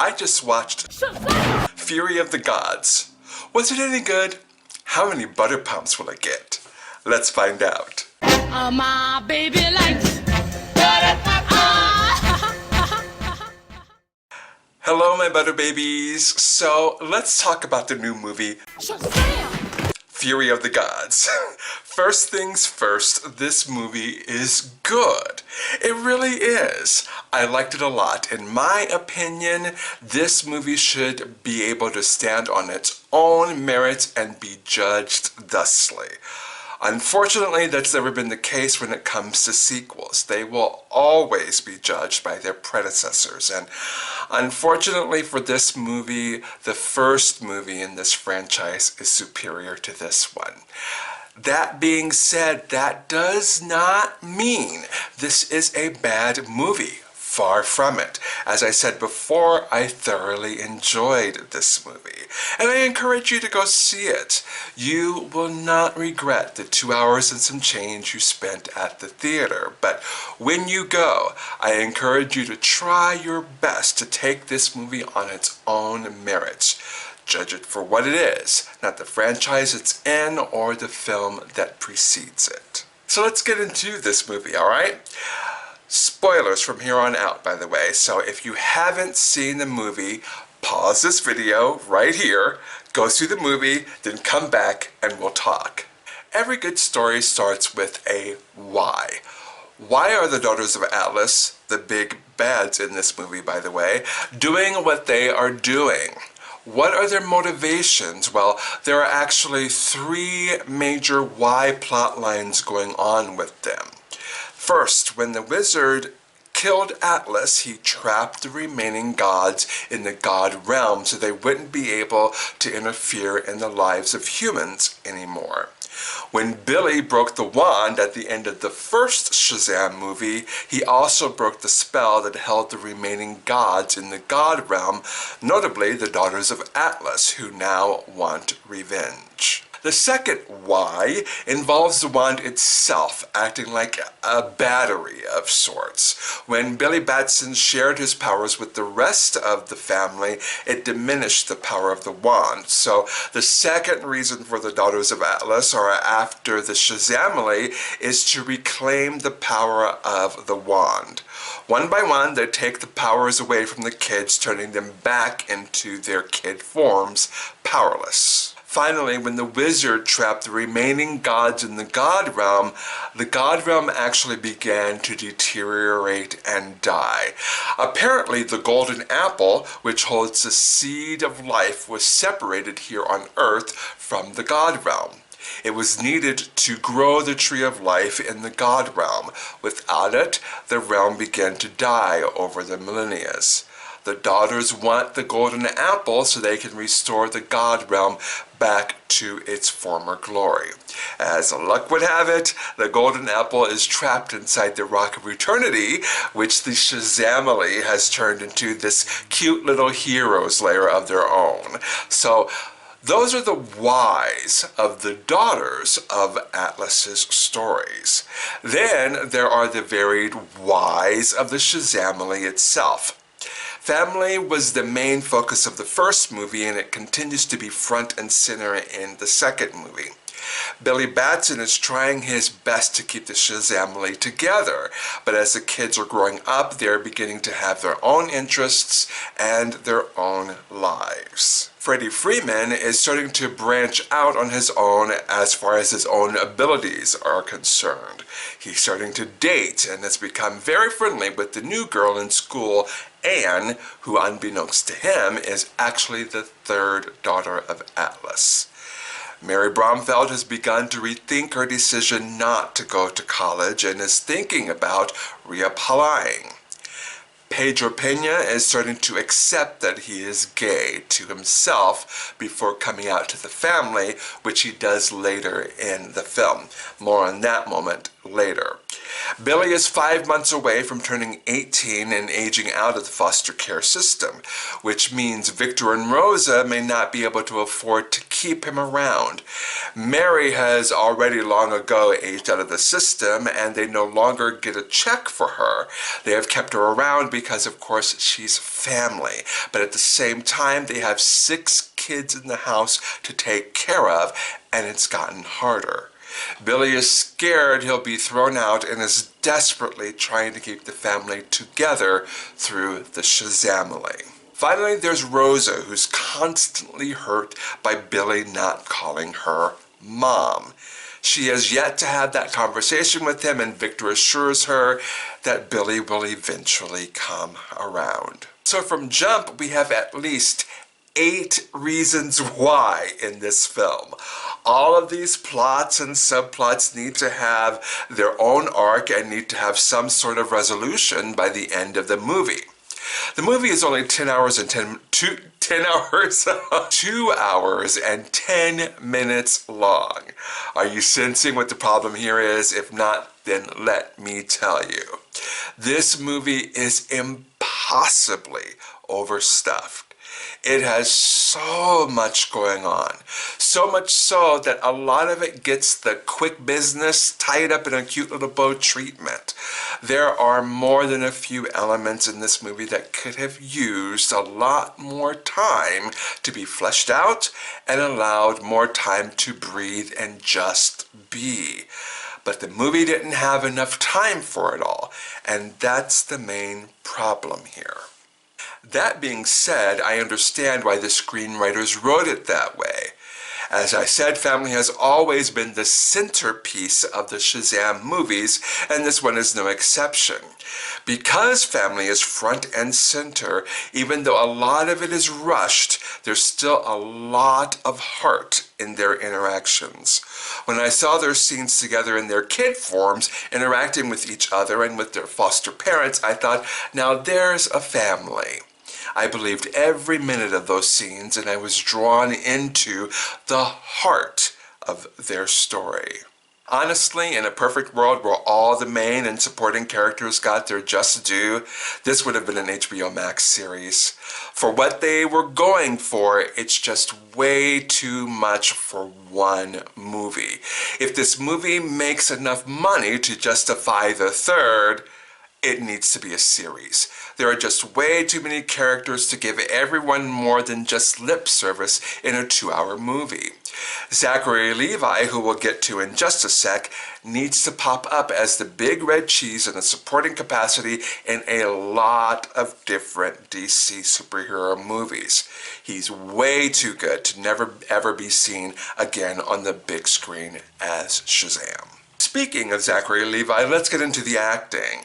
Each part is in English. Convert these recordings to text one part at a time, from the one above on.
I just watched SHAZAM! Fury of the Gods. Was it any good? How many butter pumps will it get? Let's find out. My baby likes Hello, my butter babies. So let's talk about the new movie, SHAZAM! Fury of the Gods. First things first, this movie is good. It really is. I liked it a lot. In my opinion, this movie should be able to stand on its own merits and be judged thusly. Unfortunately, that's never been the case when it comes to sequels. They will always be judged by their predecessors. And unfortunately for this movie, the first movie in this franchise is superior to this one. That being said, that does not mean this is a bad movie. Far from it. As I said before, I thoroughly enjoyed this movie, and I encourage you to go see it. You will not regret the 2 hours and some change you spent at the theater, but when you go, I encourage you to try your best to take this movie on its own merits. Judge it for what it is, not the franchise it's in or the film that precedes it. So let's get into this movie, alright? Spoilers from here on out, by the way, so if you haven't seen the movie, pause this video right here, go see the movie, then come back and we'll talk. Every good story starts with a why. Why are the Daughters of Atlas, the big bads in this movie, by the way, doing what they are doing? What are their motivations? Well, there are actually 3 major why plot lines going on with them. First, when the wizard killed Atlas, he trapped the remaining gods in the god realm so they wouldn't be able to interfere in the lives of humans anymore. When Billy broke the wand at the end of the first SHAZAM movie, he also broke the spell that held the remaining gods in the god realm, notably the Daughters of Atlas, who now want revenge. The second why involves the wand itself acting like a battery of sorts. When Billy Batson shared his powers with the rest of the family, it diminished the power of the wand. So the second reason for the Daughters of Atlas, or after the Shazamily, is to reclaim the power of the wand. One by one, they take the powers away from the kids, turning them back into their kid forms, powerless. Finally, when the wizard trapped the remaining gods in the god realm actually began to deteriorate and die. Apparently, the golden apple, which holds the seed of life, was separated here on Earth from the god realm. It was needed to grow the tree of life in the god realm. Without it, the realm began to die over the millennia. The daughters want the golden apple so they can restore the god realm back to its former glory. As luck would have it, the golden apple is trapped inside the Rock of Eternity, which the Shazamily has turned into this cute little heroes layer of their own. So those are the whys of the Daughters of Atlas's stories. Then there are the varied whys of the Shazamily itself. Family was the main focus of the first movie, and it continues to be front and center in the second movie. Billy Batson is trying his best to keep the Shazamily together, but as the kids are growing up, they're beginning to have their own interests and their own lives. Freddie Freeman is starting to branch out on his own as far as his own abilities are concerned. He's starting to date and has become very friendly with the new girl in school, Anne, who unbeknownst to him is actually the third daughter of Atlas. Mary Bromfeld has begun to rethink her decision not to go to college and is thinking about reapplying. Pedro Pena is starting to accept that he is gay to himself before coming out to the family, which he does later in the film. More on that moment later. Billy is 5 months away from turning 18 and aging out of the foster care system, which means Victor and Rosa may not be able to afford to keep him around. Mary has already long ago aged out of the system, and they no longer get a check for her. They have kept her around because, of course, she's family, but at the same time, they have 6 kids in the house to take care of, and it's gotten harder. Billy is scared he'll be thrown out and is desperately trying to keep the family together through the SHAZAMily. Finally, there's Rosa, who's constantly hurt by Billy not calling her Mom. She has yet to have that conversation with him, and Victor assures her that Billy will eventually come around. So from jump, we have at least 8 reasons why in this film. All of these plots and subplots need to have their own arc and need to have some sort of resolution by the end of the movie. The movie is only 2 hours and 10 minutes long. Are you sensing what the problem here is? If not, then let me tell you. This movie is impossibly overstuffed. It has so much going on, so much so that a lot of it gets the quick business tied up in a cute little bow treatment. There are more than a few elements in this movie that could have used a lot more time to be fleshed out and allowed more time to breathe and just be. But the movie didn't have enough time for it all, and that's the main problem here. That being said, I understand why the screenwriters wrote it that way. As I said, family has always been the centerpiece of the SHAZAM movies, and this one is no exception. Because family is front and center, even though a lot of it is rushed, there's still a lot of heart in their interactions. When I saw their scenes together in their kid forms, interacting with each other and with their foster parents, I thought, now there's a family. I believed every minute of those scenes, and I was drawn into the heart of their story. Honestly, in a perfect world where all the main and supporting characters got their just due, this would have been an HBO Max series. For what they were going for, it's just way too much for one movie. If this movie makes enough money to justify the third, it needs to be a series. There are just way too many characters to give everyone more than just lip service in a 2-hour movie. Zachary Levi, who we'll get to in just a sec, needs to pop up as the big red cheese in a supporting capacity in a lot of different DC superhero movies. He's way too good to never ever be seen again on the big screen as Shazam. Speaking of Zachary Levi, let's get into the acting.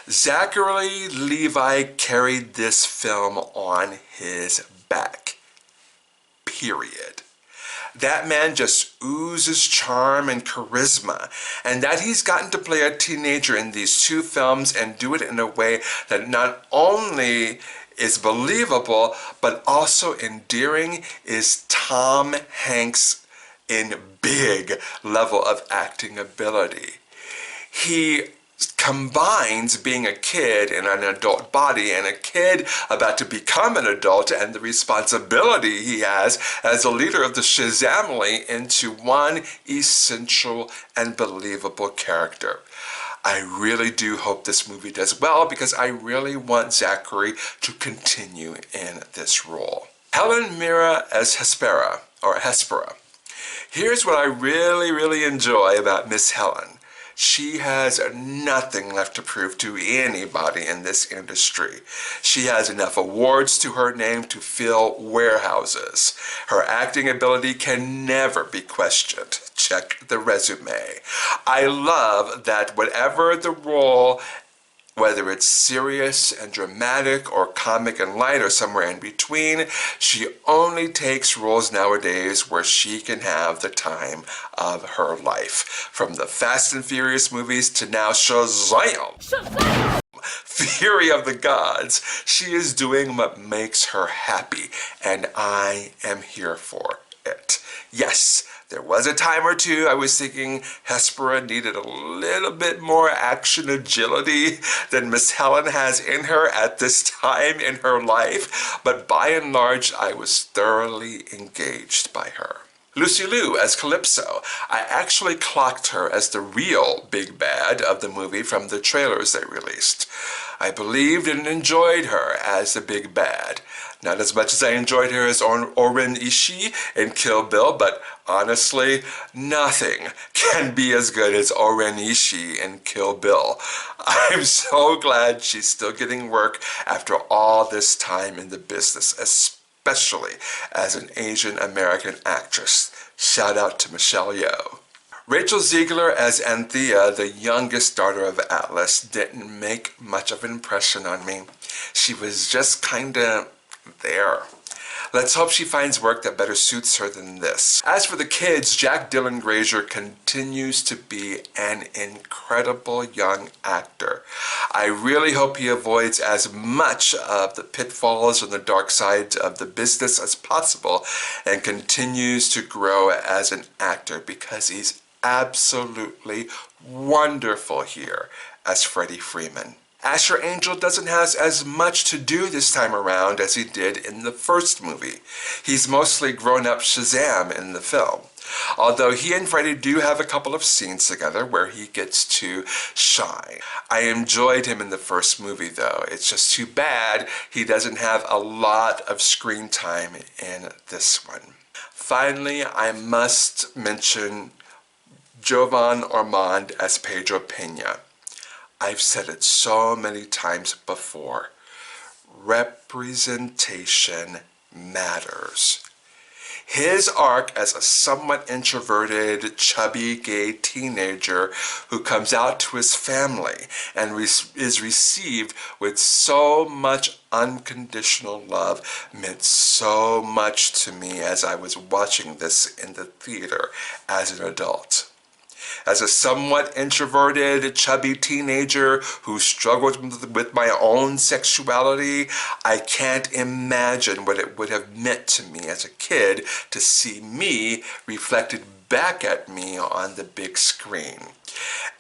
Zachary Levi carried this film on his back. Period. That man just oozes charm and charisma, and that he's gotten to play a teenager in these 2 films and do it in a way that not only is believable, but also endearing is Tom Hanks' in big level of acting ability. He combines being a kid in an adult body and a kid about to become an adult and the responsibility he has as a leader of the SHAZAMily into one essential and believable character. I really do hope this movie does well because I really want Zachary to continue in this role. Helen Mirren as Hespera. Here's what I really enjoy about Miss Helen. She has nothing left to prove to anybody in this industry. She has enough awards to her name to fill warehouses. Her acting ability can never be questioned. Check the resume. I love that whatever the role, whether it's serious and dramatic or comic and light or somewhere in between, she only takes roles nowadays where she can have the time of her life. From the Fast and Furious movies to now SHAZAM! Fury of the Gods. She is doing what makes her happy, and I am here for it. Yes, There was a time or two I was thinking Hespera needed a little bit more action agility than Miss Helen has in her at this time in her life, but by and large I was thoroughly engaged by her. Lucy Liu as Calypso. I actually clocked her as the real big bad of the movie from the trailers they released. I believed and enjoyed her as the big bad. Not as much as I enjoyed her as Oren Ishii in Kill Bill, but honestly, nothing can be as good as Oren Ishii in Kill Bill. I'm so glad she's still getting work after all this time in the business, especially as an Asian American actress. Shout out to Michelle Yeoh. Rachel Ziegler as Anthea, the youngest daughter of Atlas, didn't make much of an impression on me. She was just kinda there. Let's hope she finds work that better suits her than this. As for the kids, Jack Dylan Grazer continues to be an incredible young actor. I really hope he avoids as much of the pitfalls and the dark sides of the business as possible and continues to grow as an actor because he's absolutely wonderful here as Freddie Freeman. Asher Angel doesn't have as much to do this time around as he did in the first movie. He's mostly grown-up Shazam in the film. Although he and Freddie do have a couple of scenes together where he gets to shine. I enjoyed him in the first movie though. It's just too bad he doesn't have a lot of screen time in this one. Finally, I must mention Jovan Ormond as Pedro Pena. I've said it so many times before. Representation matters. His arc as a somewhat introverted, chubby, gay teenager who comes out to his family and is received with so much unconditional love meant so much to me as I was watching this in the theater as an adult. As a somewhat introverted, chubby teenager who struggled with my own sexuality, I can't imagine what it would have meant to me as a kid to see me reflected back at me on the big screen.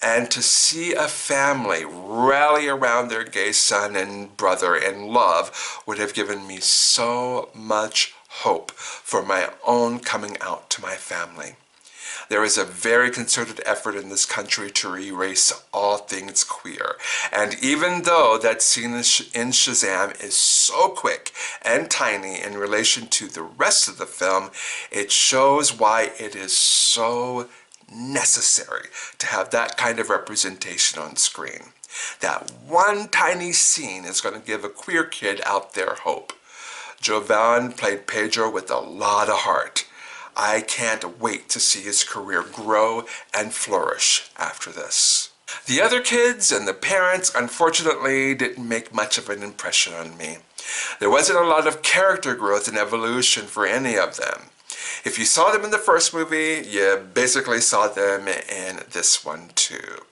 And to see a family rally around their gay son and brother in love would have given me so much hope for my own coming out to my family. There is a very concerted effort in this country to erase all things queer. And even though that scene in Shazam is so quick and tiny in relation to the rest of the film, it shows why it is so necessary to have that kind of representation on screen. That one tiny scene is going to give a queer kid out there hope. Jovan played Pedro with a lot of heart. I can't wait to see his career grow and flourish after this. The other kids and the parents, unfortunately, didn't make much of an impression on me. There wasn't a lot of character growth and evolution for any of them. If you saw them in the first movie, you basically saw them in this one too.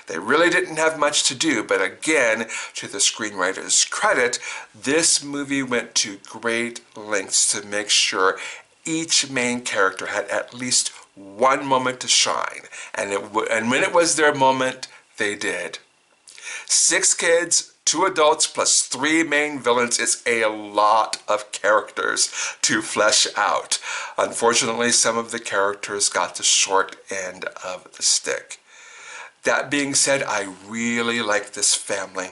They really didn't have much to do, but again, to the screenwriter's credit, this movie went to great lengths to make sure each main character had at least one moment to shine, and when it was their moment, they did. 6 kids, 2 adults, plus 3 main villains is a lot of characters to flesh out. Unfortunately, some of the characters got the short end of the stick. That being said, I really like this family.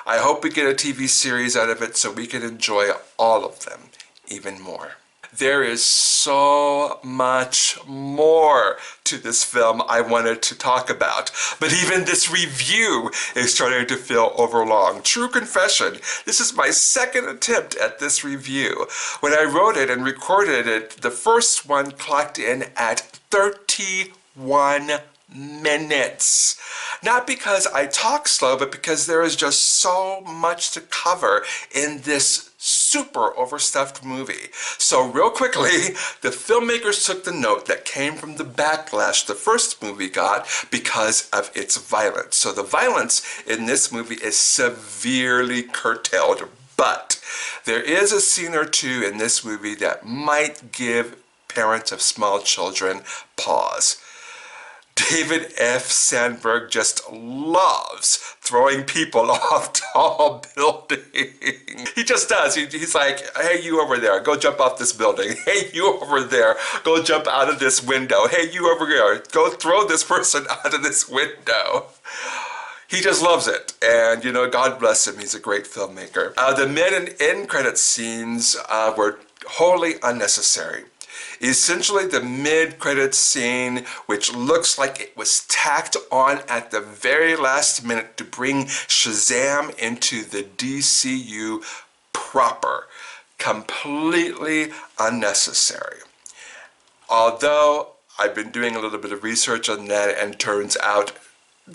I hope we get a TV series out of it so we can enjoy all of them even more. There is so much more to this film I wanted to talk about, but even this review is starting to feel overlong. True confession, this is my second attempt at this review. When I wrote it and recorded it, the first one clocked in at 31 minutes. Not because I talk slow, but because there is just so much to cover in this super overstuffed movie. So real quickly, the filmmakers took the note that came from the backlash the first movie got because of its violence. So the violence in this movie is severely curtailed, but there is a scene or two in this movie that might give parents of small children. Pause. David F. Sandberg just loves throwing people off tall buildings. He just does. He's like, hey, you over there, go jump off this building. Hey, you over there, go jump out of this window. Hey, you over there, go throw this person out of this window. He just loves it, and you know, God bless him, he's a great filmmaker. The mid and end credit scenes were wholly unnecessary. Essentially, the mid-credit scene, which looks like it was tacked on at the very last minute to bring SHAZAM into the DCU proper, completely unnecessary. Although I've been doing a little bit of research on that, and turns out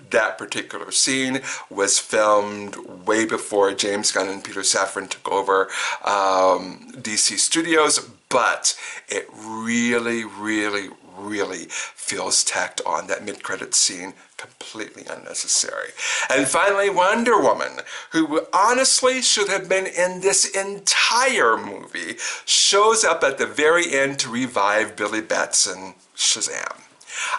that particular scene was filmed way before James Gunn and Peter Safran took over DC Studios, but it really, really, really feels tacked on. That mid-credit scene, completely unnecessary. And finally, Wonder Woman, who honestly should have been in this entire movie, shows up at the very end to revive Billy Batson, Shazam.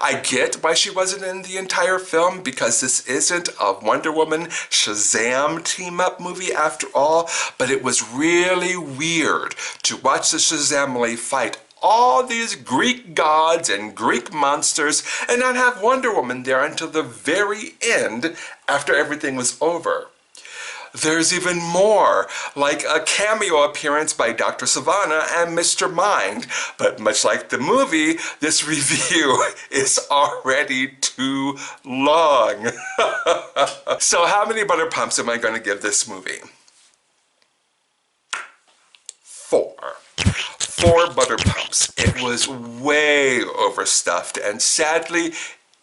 I get why she wasn't in the entire film, because this isn't a Wonder Woman Shazam team-up movie after all, but it was really weird to watch the Shazamily fight all these Greek gods and Greek monsters and not have Wonder Woman there until the very end after everything was over. There's even more, like a cameo appearance by Dr. Savannah and Mr. Mind. But much like the movie, this review is already too long. So how many butter pumps am I going to give this movie? 4. 4 butter pumps. It was way overstuffed, and sadly,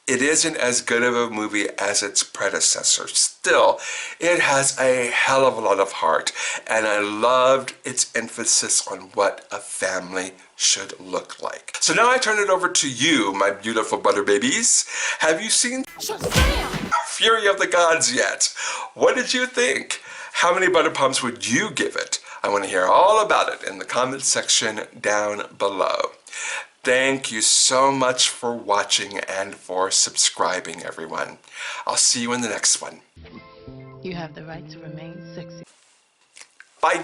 it isn't as good of a movie as its predecessor. Still, it has a hell of a lot of heart, and I loved its emphasis on what a family should look like. So now I turn it over to you, my beautiful butter babies. Have you seen SHAZAM! Fury of the Gods yet? What did you think? How many butter pumps would you give it? I want to hear all about it in the comment section down below. Thank you so much for watching and for subscribing, everyone. I'll see you in the next one. You have the right to remain sexy. Bye.